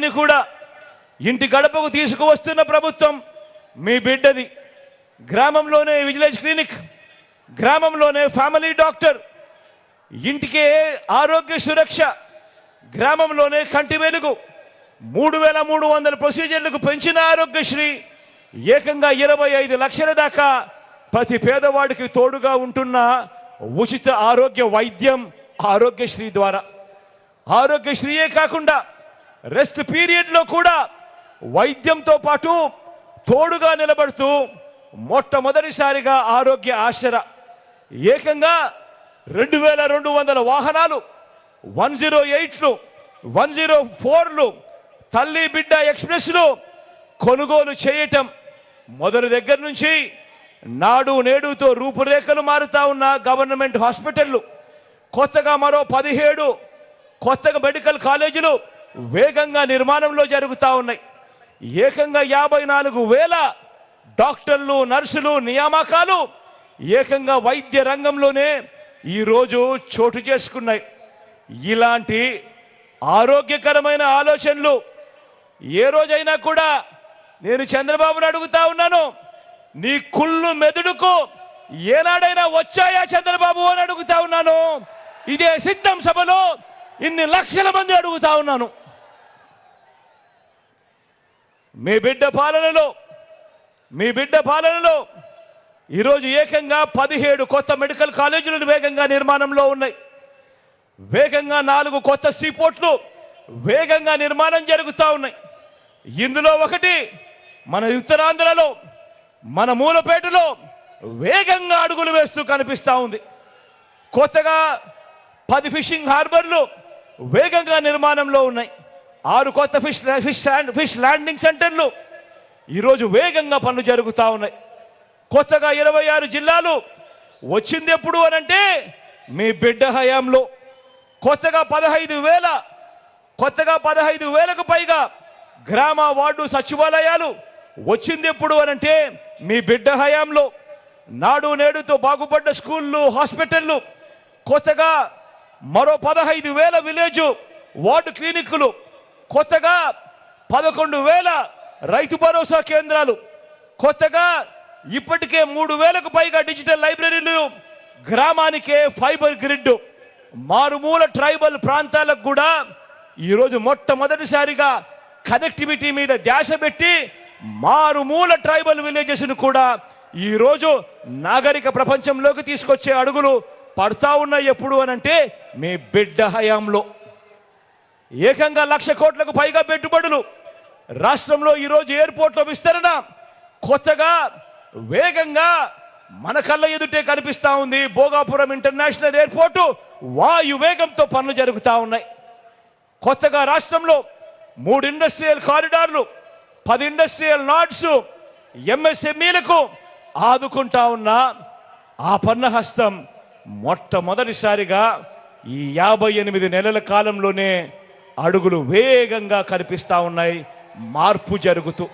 ఆరోగ్యాన్ని కూడా ఇంటి గడపకు తీసుకువస్తున్న ప్రభుత్వం మీ బిడ్డది. గ్రామంలోనే విజిలెన్స్ క్లినిక్, గ్రామంలోనే ఫ్యామిలీ డాక్టర్, ఇంటికే ఆరోగ్య సురక్ష, గ్రామంలోనే కంటి వెలుగు, 3300 ప్రొసీజర్లకు పెంచిన ఆరోగ్యశ్రీ, ఏకంగా 25 లక్షల దాకా ప్రతి పేదవాడికి తోడుగా ఉంటున్న ఉచిత ఆరోగ్య వైద్యం ఆరోగ్యశ్రీ ద్వారా. ఆరోగ్యశ్రీయే కాకుండా రెస్ట్ పీరియడ్లో కూడా వైద్యంతో పాటు తోడుగా నిలబడుతూ మొట్టమొదటిసారిగా ఆరోగ్య ఆసరా, ఏకంగా 2200 వాహనాలు, 108లు, 104లు, తల్లి బిడ్డ ఎక్స్ప్రెస్లు కొనుగోలు చేయటం మొదలు దగ్గర నుంచి నాడు నేడుతో రూపురేఖలు మారుతా ఉన్న గవర్నమెంట్ హాస్పిటళ్ళు, కొత్తగా మరో 17 కొత్తగా మెడికల్ కాలేజీలు వేగంగా నిర్మాణంలో జరుగుతూ ఉన్నాయి. ఏకంగా 54,000 డాక్టర్లు, నర్సులు నియామకాలు ఏకంగా వైద్య రంగంలోనే ఈరోజు చోటు చేసుకున్నాయి. ఇలాంటి ఆరోగ్యకరమైన ఆలోచనలు ఏ రోజైనా కూడా నేను చంద్రబాబును అడుగుతా ఉన్నాను, నీ కుళ్ళు మెదడుకు ఏనాడైనా వచ్చాయా చంద్రబాబు అని అడుగుతా ఉన్నాను. ఇదే సిద్ధం సభలో ఇన్ని లక్షల మంది అడుగుతా ఉన్నాను. మీ బిడ్డ పాలనలో ఈరోజు ఏకంగా 17 కొత్త మెడికల్ కాలేజీలు వేగంగా నిర్మాణంలో ఉన్నాయి. వేగంగా 4 కొత్త సీపోర్ట్లు వేగంగా నిర్మాణం జరుగుతూ ఉన్నాయి. ఇందులో ఒకటి మన ఉత్తరాంధ్రలో, మన మూలపేటలో వేగంగా అడుగులు వేస్తూ కనిపిస్తూ ఉంది. కొత్తగా 10 ఫిషింగ్ హార్బర్లు వేగంగా నిర్మాణంలో ఉన్నాయి. 6 కొత్త ఫిష్ ల్యాండింగ్ సెంటర్లు ఈరోజు వేగంగా పనులు జరుగుతూ ఉన్నాయి. కొత్తగా 26 జిల్లాలు వచ్చింది ఎప్పుడు అనంటే మీ బిడ్డ హయాంలో. కొత్తగా 15,000కు పైగా గ్రామ వార్డు సచివాలయాలు వచ్చింది ఎప్పుడు అనంటే మీ బిడ్డ హయాంలో. నాడు నేడుతో బాగుపడ్డ స్కూళ్ళు, హాస్పిటళ్ళు, కొత్తగా మరో 15,000 విలేజ్ వార్డు క్లినిక్లు, కొత్తగా 11,000 రైతు భరోసా కేంద్రాలు, కొత్తగా ఇప్పటికే 3,000కు పైగా డిజిటల్ లైబ్రరీలు, గ్రామానికే ఫైబర్ గ్రిడ్, మారుమూల ట్రైబల్ ప్రాంతాలకు కూడా ఈరోజు మొట్టమొదటిసారిగా కనెక్టివిటీ మీద ధ్యాస పెట్టి మారుమూల ట్రైబల్ విలేజెస్ను కూడా ఈరోజు నాగరిక ప్రపంచంలోకి తీసుకొచ్చే అడుగులు పడతా ఉన్నాయి. ఎప్పుడు అనంటే మీ బిడ్డ హయాంలో. ఏకంగా 1,00,000 కోట్లకు పైగా పెట్టుబడులు రాష్ట్రంలో ఈరోజు ఎయిర్పోర్ట్లో విస్తరణ కొత్తగా వేగంగా మన కళ్ళ ఎదుటే కనిపిస్తూ ఉంది. భోగాపురం ఇంటర్నేషనల్ ఎయిర్పోర్టు వాయు వేగంతో పనులు జరుగుతూ ఉన్నాయి. కొత్తగా రాష్ట్రంలో 3 ఇండస్ట్రియల్ కారిడార్లు, 10 ఇండస్ట్రియల్ నాడ్స్, ఎంఎస్ఎంఈలకు ఆదుకుంటా ఉన్న ఆ పన్నహస్తం మొట్టమొదటిసారిగా ఈ 58 నెలల కాలంలోనే అడుగులు వేగంగా కనిపిస్తూ ఉన్నాయి. మార్పు జరుగుతూ